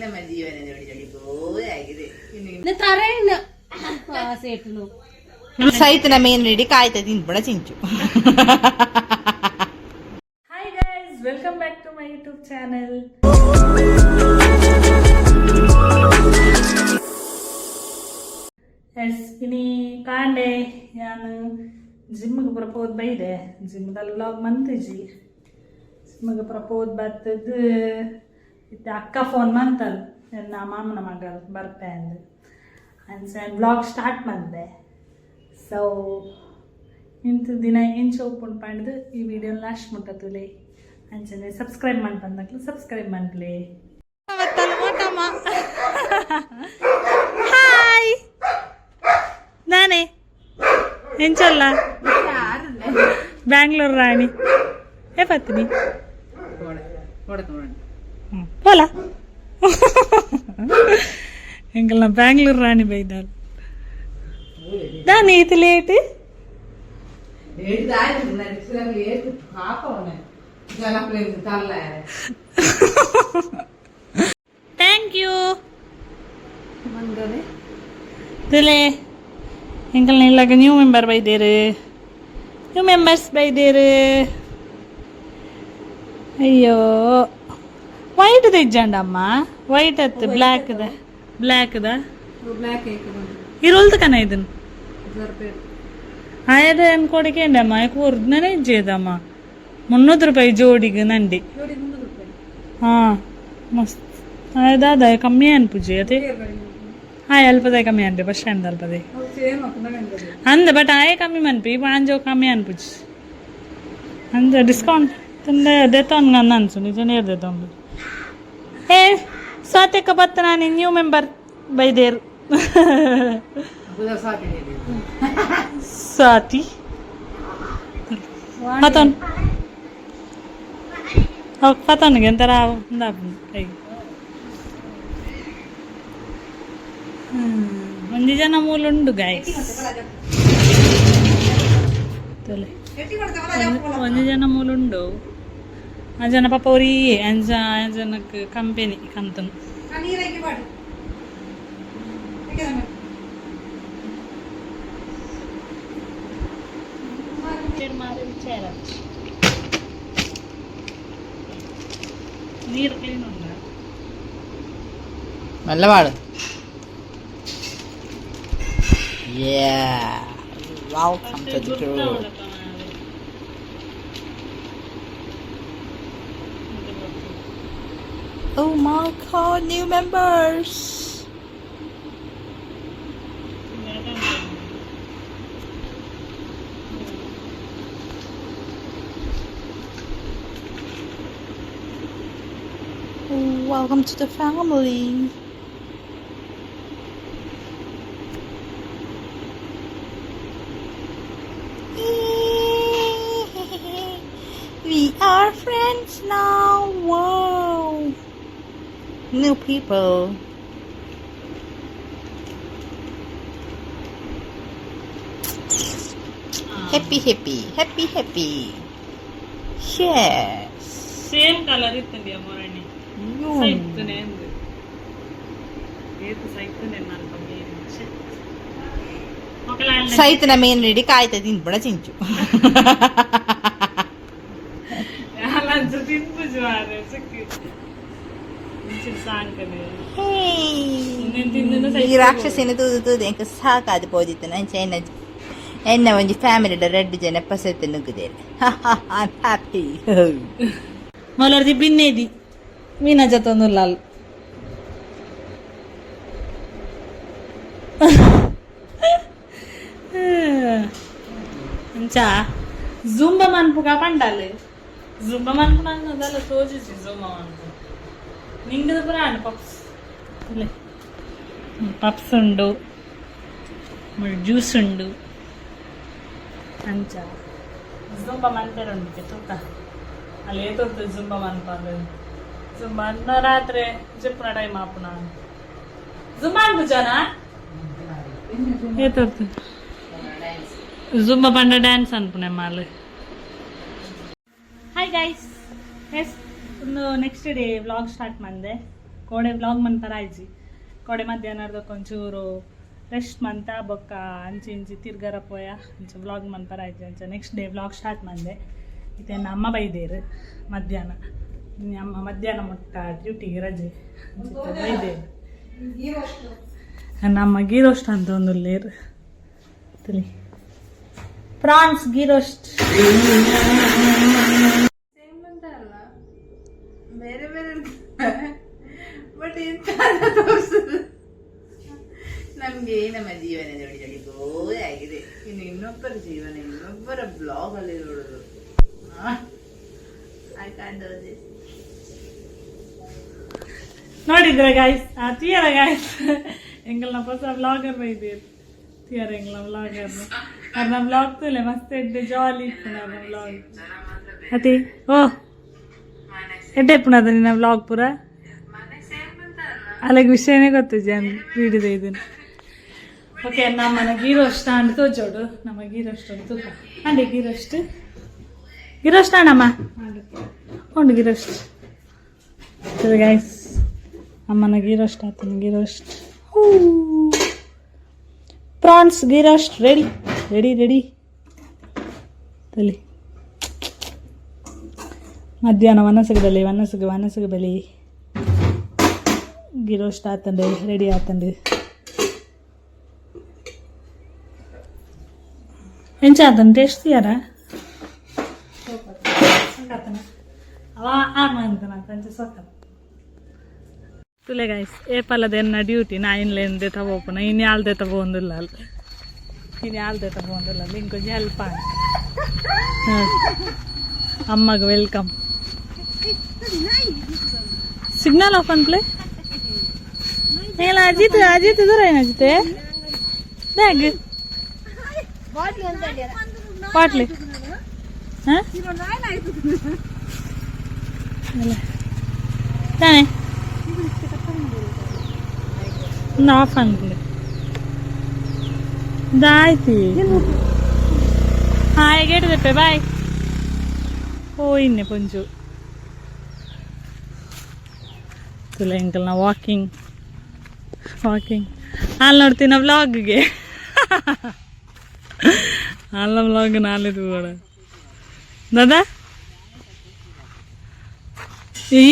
ನಮ್ಮ ಜೀವನ ಆಗಿದೆ ಸೈತನ ಮೇನ್ ರೆಡಿ ಕಾಯ್ತಾ ತಿಂದ್ಬಿಡ ಚಿಂಚು. Hi guys, welcome back to my YouTube channel. ಎಸ್ ಇನಿ ಕಾಂಡೆ ನಾನು ಜಿಮ್ಗೆ ಪ್ರಪೋದ್ ಬೈದೆ. ಜಿಮ್ದಲ್ಲಿ ವ್ಲಾಗ್ ಮಂತಿಜಿ ಜಿಮ್ಗೆ ಪ್ರಪೋದ್ ಬರ್ತದ್ದು ಇತ್ತು. ಅಕ್ಕ ಫೋನ್ ಮಂತಲ್ ನನ್ನ ಮಾಮನ ಮಗಳು ಬರ್ತೆ ಅಂದು ಅನ್ಸ ಬ್ಲಾಗ್ ಸ್ಟಾರ್ಟ್ ಮಾಡಿದೆ. ಸೊ ಇಂಥ ದಿನ ಇಂಚು ಓಪನ್ ಮಾಡಿದ್ದು ಈ ವಿಡಿಯೋ ಲಾಸ್ಟ್ ಮುಟ್ಟತುಲೆ ಅಂಚನೆ ಸಬ್ಸ್ಕ್ರೈಬ್ ಮಾಡಿ ಬಂದಾಗಲೂ ಸಬ್ಸ್ಕ್ರೈಬ್ ಮಾಡಲಿ. ಹಾಯ್ ನಾನೇ ಎಂಚಲ್ಲ ಬ್ಯಾಂಗ್ಳೂರ್ ರಾಣಿ ಏ ಪತ್ನಿ పోలా ఇంకా నా బెంగళూరు రాణి బయదాలు దాని ఇది లేట్ ಥ್ಯಾಂಕ್ ಯು ತಿಲೆ ಎಂಕಲ್ ಇಲ್ಲಾಗ ನ್ಯೂ ಮೆಂಬರ್ ಬೈದೇರು ನ್ಯೂ ಮೆಂಬರ್ಸ್ ಬೈದೇರು. ಅಯ್ಯೋ ವೈಟ್ ತೆಜ್ಜಂಡಮ್ಮ ವೈಟ್ ಅತ್ತು ಬ್ಲ್ಯಾಕ್ದ ಇರೋಲ್ದು ಕನ ಇದನ್ನು ಆಯದ ಅನ್ಕೊಡಿಕೆ ಅಮ್ಮ ಯಾಕೆ ಒರ್ಜಿನನೇ ಇಜ್ಜೇದಮ್ಮ 300 ರೂಪಾಯಿ ಜೋಡಿಗೆ ನಂಡಿ. ಹಾಂ ಮಸ್ತ್ ಅದಾದ ಕಮ್ಮಿ ಅನ್ಪುಜಿ ಅದೇ ಹಾಂ ಅಲ್ಪದೇ ಕಮ್ಮಿ ಅನ್ರಿ ಬಸ್ ಸ್ಟ್ಯಾಂಡ್ ಅಲ್ಪದೇ ಅಂದ ಬಟ್ ಆಯೇ ಕಮ್ಮಿ ಮನ್ಪಿ ಪಾಂಜೋ ಕಮ್ಮಿ ಅನ್ಪುಜಿ ಅಂದ ಡಿಸ್ಕೌಂಟ್ ತಂದೆ ದೇತವನ್ಗ ಅಂದ ಅನ್ಸು ನಿಜ ನೀರು ದೇತವಂದು. ಏ ಸ್ವಾತಿಕ ಬತ್ತ ನಾನು ನ್ಯೂ ಮೆಂಬರ್ ಬೈದೇರು ಸ್ವಾತಿ ಪತನ್ ಪತನ್ಗೆ ಎಂತರ ಕೈ ಒಂದು ಜನ ಮೂಲುಂಡು ಗಾಯ್ಸ್ ಒಂದು ಜನ ಮೂಲುಂಡು ಆ ಜನ ಪಾಪ ಅವ್ರಿ ಜನಕ್ಕೆ ಕಂಪೆನಿ ಕಂತನು ನೀರು ಕ್ಲೀನ್ ಉಂಟ ಮೆಲ್ಲವಾಡು. Welcome to the group. Oh my god, new members. Welcome to the family. We are friends now. Wow. New people. Happy. Yes. Same colour ಇತ್ತಂಡಿಯ ಮೊರಣಿ ಸೈತನೆ ಅಂದು ಏತು ಸೈತನೆ ನಾನು ಕಮ್ಮಿ ಸೈತನ ಮೇನ್ ರೆಡಿ ಕಾಯ್ತಾ ತಿಂದ್ಬಿಡ ಚಿಂಚು. ಈ ರಾಕ್ಷಸಿನ ತೂದು ಎಂಕ ಸಾಕಾದು ಪೋದಿತ್ತು ನಂಚ ಎನ್ನ ಒಂಜಿ ಫ್ಯಾಮಿಲಿಡ 2 ಜನ ಪಸತ್ತು ನುಗ್ಗುದೇರು. ಹ್ಯಾಪಿ ಮೊಲರ್ದಿ ಬಿನ್ನೇದಿ ಮೀನ ಜತೊಂದು ಲಾಲ್ ಅಂಚ ಜುಂಬ ಮನ್ಪುಗ ಪಂಡಾಲೆ ಜುಂಬ ಮನ್ಪು ನಾನು ಅದೆಲ್ಲ ತೋಜಿಸಿ ಜುಂಬ ಮನ್ಪು ನಿಂಗದ ಪುರ ಅಣ್ಣ ಪಪ್ಸ್ ಉಂಡು ಜ್ಯೂಸ್ ಉಂಡು ಅಂಚ ಜುಂಬ ಮನ್ಪೇರ ಉಂಟು ತೂಕ ಅಲ್ಲಿ ಏತೊತ್ತು ಜುಂಬ ಮನ್ಪದು ಜುಂಬ ಅನ್ನ ರಾತ್ರಿ ಜಿಪ್ಪುನ ಟೈಮ್ ಆಪು ನಾನು ಜುಂಬ ಅನ್ಪುಜಾನ ಏತೊತ್ತು ಜುಂಬ ಪಂಡ ಡ್ಯಾನ್ಸ್ ಅನ್ಪುನೆ ಮಾಲೆ. ಹಾಯ್ ಗೈಸ್, ಎಸ್ ಒಂದು ನೆಕ್ಸ್ಟ್ ಡೇ ವ್ಲಾಗ್ ಸ್ಟಾರ್ಟ್ ಮಾಡಿದೆ. ಕೋಡೆ ವ್ಲಾಗ್ ಮನ್ಪರ ಆಯ್ಜಿ ಕೋಡೆ ಮಧ್ಯಾಹ್ನದ ಒಂಚೂರು ರೆಸ್ಟ್ ಮಂತ ಬೊಕ್ಕ ಅಂಚಿ ಇಂಚಿ ತಿರ್ಗರ ಪೋಯ ಅಂಚ ವ್ಲಾಗ್ ಮನ್ಪರ ಆಯ್ಜಿ ಅಂಚ ನೆಕ್ಸ್ಟ್ ಡೇ ವ್ಲಾಗ್ ಸ್ಟಾರ್ಟ್ ಮಂದೆ ಇತ್ತೇನು ಅಮ್ಮ ಬೈದೇರು ಮಧ್ಯಾಹ್ನ ಅಮ್ಮ ಮಧ್ಯಾಹ್ನ ಮುಟ್ಟ ಡ್ಯೂಟಿಗೆ ರಜೆ ಬೈದೇರು ನಮ್ಮ ಗೀ ರೋಸ್ಟ್ ಅಂತ ಒಂದು ಲೇರು ತಿಳಿ ಪ್ರಾನ್ಸ್ ಗೀ ರೋಸ್ಟ್ ಬೇರೆ ಬೇರೆ ಬಟ್ ನಮ್ಗೆ ನಮ್ಮ ಜೀವನ ನೋಡಿ ಜಡಿಗೋದೆ ಆಗಿದೆ. ಇನ್ನು ಇನ್ನೊಬ್ಬರ ಜೀವನ ಇನ್ನೊಬ್ಬರ ಬ್ಲಾಗ್ ಅಲ್ಲಿ ನೋಡೋದು. I can't do this. ನೋಡಿದ್ರೆ ಗಾಯ್ಸ್ ತೀಯರ ಗಾಯ್ಸ್ ಎಂಗಲ್ನ ಹೊಸ ವ್ಲಾಗರ್ ಬೈದೇರು ತೀಯರ ಎಂಗ್ಲ ವ್ಲಾಗರ್ನು ನಮ್ಮ ವ್ಲಾಗ್ ತುಲೆ ಮಸ್ತ್ ಎಡ್ಡೆ ಜಾಲಿ ಇತ್ತು ನಮ್ಮ ವ್ಲಾಗ್ ಅತಿ ಓ ಎಡ್ಡೆ ಇಪ್ಪುನದ ನಿನ್ನ ವ್ಲಾಗ್ ಪೂರ ಅಲ್ಲಿಗೆ ವಿಷಯನೇ ಗೊತ್ತು ಜನ್ ವೀಡಿಯೋದ ಇದನ್ನು ಓಕೆ ನಮ್ಮನ ಗೀ ರೋಸ್ಟ್ ಅಂಡ್ ತೋಜೋಡು ನಮ್ಮ ಗೀ ರೋಸ್ಟ್ ಅಂತ ತೂಕ ಅಂಡಿ ಗೀ ರೋಸ್ಟ್ ಅಣ್ಣಮ್ಮ ಉಂಡು ಗೀ ರೋಸ್ಟ್ ಗೈಸ್ ಅಮ್ಮನ ಗೀ ರೋಸ್ಟ್ ಆತನ ghee roast prawns ghee roast ready ready ready ತಲಿ ಮಧ್ಯಾಹ್ನ ವನಸಿಗೆ ಬಲಿ ಗೀ ರೋಸ್ಟ್ ಆತಂಡು ರೆಡಿ ಆತಂಡು ಎಂಚ ಆತನ ಟೇಸ್ಟ್ ಯಾರ ಅವ ಆರ್ಮಂತನ ಕಂಚ ಸೊಕ್ಕ ತುಲೆ ಗೈಸ್ ಏಪಲ್ಲದೆನ್ನ ಡ್ಯೂಟಿ ನಾ ಇನ್ನೆಂದೆ ತಗೋಪನ ಇನ್ನು ಯಾಲ್ದೆ ತಗೊಂದಿಲ್ಲ ಅಲ್ಲ ಇನ್ನು ಯಾಲ್ದೆ ತಗೊಂದಿಲ್ಲ ಇಂಕೊಂಚ ಹೆಲ್ಪ್ ಆಗ ಅಮ್ಮಗ ವೆಲ್ಕಮ್ ಸಿಗ್ನಲ್ ಆಫ್ ಅನ್ಪ್ಲೆ ಇಲ್ಲ ಅಜಿತ್ ದೂರ ಏನು ಅಜಿತೆ ಬ್ಯಾಗ್ ಪಾಟ್ಲಿ ಹಾಂ ತಾನೆ ಒಂದು ಆಫ್ ಅನ್ಕೊಳ್ಳಿ ಇದಾಯ್ತು ಹಾಂ ಹೇಗಿಡ್ದಪ್ಪೆ ಬಾಯ್ ಓ ಇನ್ನೆ ಪೊಂಚು ತುಲ ಎಂಕಲ್ ನಾ ವಾಕಿಂಗ್ ಅಲ್ಲಿ ನೋಡ್ತೀನ ವ್ಲಾಗ್ಗೆ ಅಲ್ಲ ವ್ಲಾಗ್ ನಾಲಿದು ಕೂಡ ದಾದಾ ಈ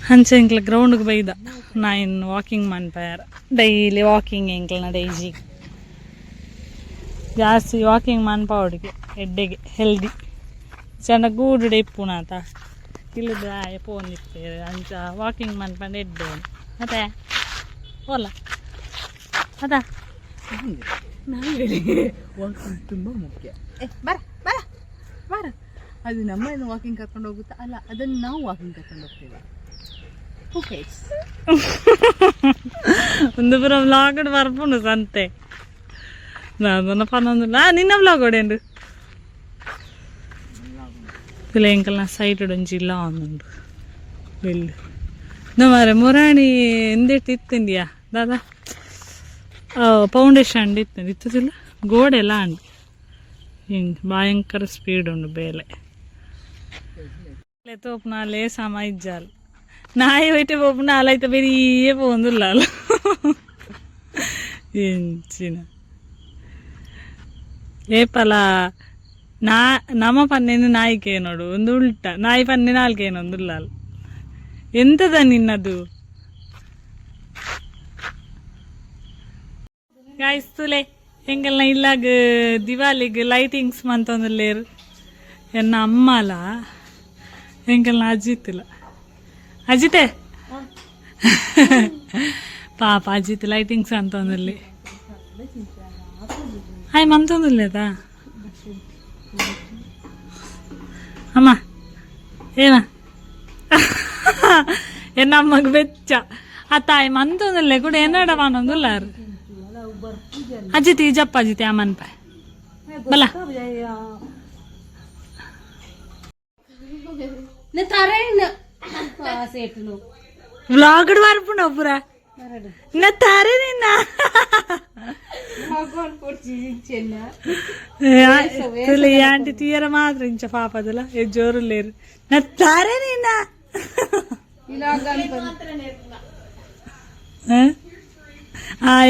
ಹಂಚೆ ಎಂಕ್ಲ ಗ್ರೌಂಡ್ಗೆ ಬೈದ ನಾ ಇನ್ನು ವಾಕಿಂಗ್ ಮನ್ಪಾರ ಡೈಲಿ ವಾಕಿಂಗ್ ಎಂಕ್ಲನ ಡೈಜಿ ಜಾಸ್ತಿ ವಾಕಿಂಗ್ ಮನ್ಪ ಹುಡುಗಿ ಎಡ್ಡೆಗೆ ಹೆಲ್ದಿ ಚೆಂದ ಗೂಡು ಇಪ್ಪುನಾತ ಇಲ್ಲದ ಫೋನ್ ಇಪ್ಪೇರು ಅಂಚ ವಾಕಿಂಗ್ ಮನ್ಪಂಡು ಎಡ್ಡೆ ಮತ್ತೆ ಓಲ್ಲ ಅದ ವಾಕಿಂಗ್ ತುಂಬ ಮುಖ್ಯ. ಬರ ಅದು ನಮ್ಮನ್ನು ವಾಕಿಂಗ್ ಕರ್ಕೊಂಡು ಹೋಗುತ್ತಾ ಅಲ್ಲ ಅದನ್ನು ನಾವು ವಾಕಿಂಗ್ ಕರ್ಕೊಂಡು ಹೋಗ್ತೇವೆ. ಓಕೆ ಒಂದು ಪುರ ವ್ಲಾಗ್ ಬರ್ಪುಂಡು ಸಂತೆ ಅದನ್ನ ಪನ್ನೊಂದು ನಿನ್ನ ವ್ಲಾಗ್ ಹೊಡೆಂಡು ಇಲ್ಲ ಎಂಕಲ್ನ ಸೈಟ್ ಒಂಜಿ ಇಲ್ಲ ಒಂದುಂಡು ಬೆಲ್ಲು ನಮ್ಮರೆ ಮುರಾಣಿ ಎಂದಿಟ್ಟು ಇತ್ತಿಂದಿಯಾ ದಾದಾ ಫೌಂಡೇಶನ್ ಇತ್ತದಿಲ್ಲ ಗೋಡೆ ಎಲ್ಲ ಅಂಡು ಹಿಂಗೆ ಭಯಂಕರ ಸ್ಪೀಡ್ ಉಂಡು ಬೇಲೆ ತೋಪುನ ಲೇಸ ಮೈಜ್ಜಾಲು ನಾಯಿ ಹೋಯ್ತೆ ಪೋಪುನ ಅಲೈತೆ ಬೆರಿಯೇ ಪೋಂದಿಲ್ಲ ಅಲ್ಲ ಎಂಚಿನ ಏಪಲ ನಮ್ಮ ಪನ್ನೆನು ನಾಯಿಕೆ ನೋಡು ಒಂದು ಉಲ್ಟ ನಾಯಿ ಪನ್ನೆ ನಾಲ್ಕೇನು ಒಂದಿಲ್ಲ ಅಲ್ಲ ಎಂತದ ನಿನ್ನದು ಗಾಯಿಸ್ತುಲೆ ಹೆಂಗೆಲ್ಲ ಇಲ್ಲಾಗ ದಿವಾಲಿಗೆ ಲೈಟಿಂಗ್ಸ್ ಮಂತೊಂದಿಲ್ಲೇರು ಎನ್ನ ಅಮ್ಮ ಅಲ್ಲ ಹೆಂಗೆಲ್ಲ ಅಜಿತ್ತಿಲ್ಲ ಅಜಿತೆ ಪಾಪ ಅಜಿತ್ ಲೈಟಿಂಗ್ಸ್ ಅಂತಂದಲ್ಲಿ ಹಾಯ್ ಮಂತೊಂದಿಲ್ಲೇದಾ ಅಮ್ಮ ಏನ ಎನ್ನ ಅಮ್ಮಗ ಬೆಚ್ಚ ಆ ತಾಯಿ ಮಂತೊಂದಿಲ್ಲೇ ಕೂಡ ಏನಡವಾನೊಂದಿಲ್ಲಾರು ಅಜಿತಿ ಜಪ್ಪ ಅಜಿತಿ ಅಮ್ಮನ್ ಪಾಯ್ ಬಲ ವ್ಲಾಗ್ ಬರ್ಪುಂಡು ಪೂರ ತಾರೆ ನಿನ್ನ तुला ఈ ఆంటీ తీయర మాత్రం ఇంచ పాపదల ఏ జోరు లేరు నత్తారే నిన్న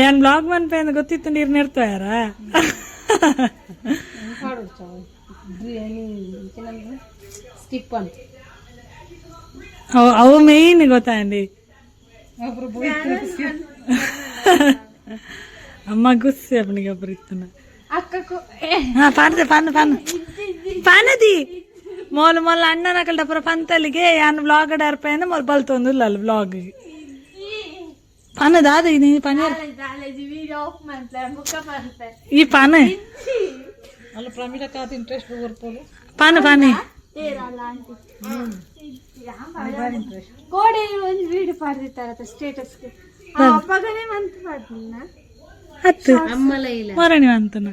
ಏನ್ ಬ್ಲಾಗ್ ಮನ್ಪೆ ಅಂತ ಗೊತ್ತಿತ್ತು ನೀರು ನೆಡ್ತಾರ ಅವು ಮೇಯ್ನ್ ಗೊತ್ತಾ ಅಂಡಿ అమ్మ గుస్సే అప్పనికి అప్పుడు ఇస్తున్నా పనది మొల మొల అన్న నాకల్టప్పుడు పంతలిಗೆ ಯಾನ್ ಬ್ಲಾಗ್ ಡರ್ಪೇನ ಮೊಲ್ ಬಲ್ತೊಂದುಲ್ಲ ಅಲ್ಲ ಬ್ಲಾಗ್ ಪನದ ಅದು ಇದು ಪನ ಈ ಪನ ಅಲ್ಲ ಪ್ರಮಿಳ ಕಾತ್ ಇಂಟ್ರೆಸ್ಟ್ ಬರ್ಪೋಲು ಪನ ಪನಿ ಕೋಡೆ ಒಂದು ವಿಡಿಯೋ ಪಾಡ್ದಿತ್ತಾರ ಸ್ಟೇಟಸ್ ಗೆ ಅಪ್ಪಗನೇ ಮಂತ್ ಪಾಡ್ನ ಹತ್ತು ಮರಣಿ ಅಂತನ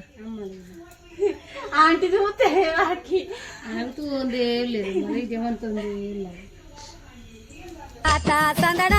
ಆಂಟಿದು ಮತ್ತೆ ಹಾಕಿ ಅಂತೂ ಒಂದೇ ಇಲ್ಲ ಮನೆಗೆ ಮಂತೊಂದೇ ಇಲ್ಲ ಆತ ಸಂದನ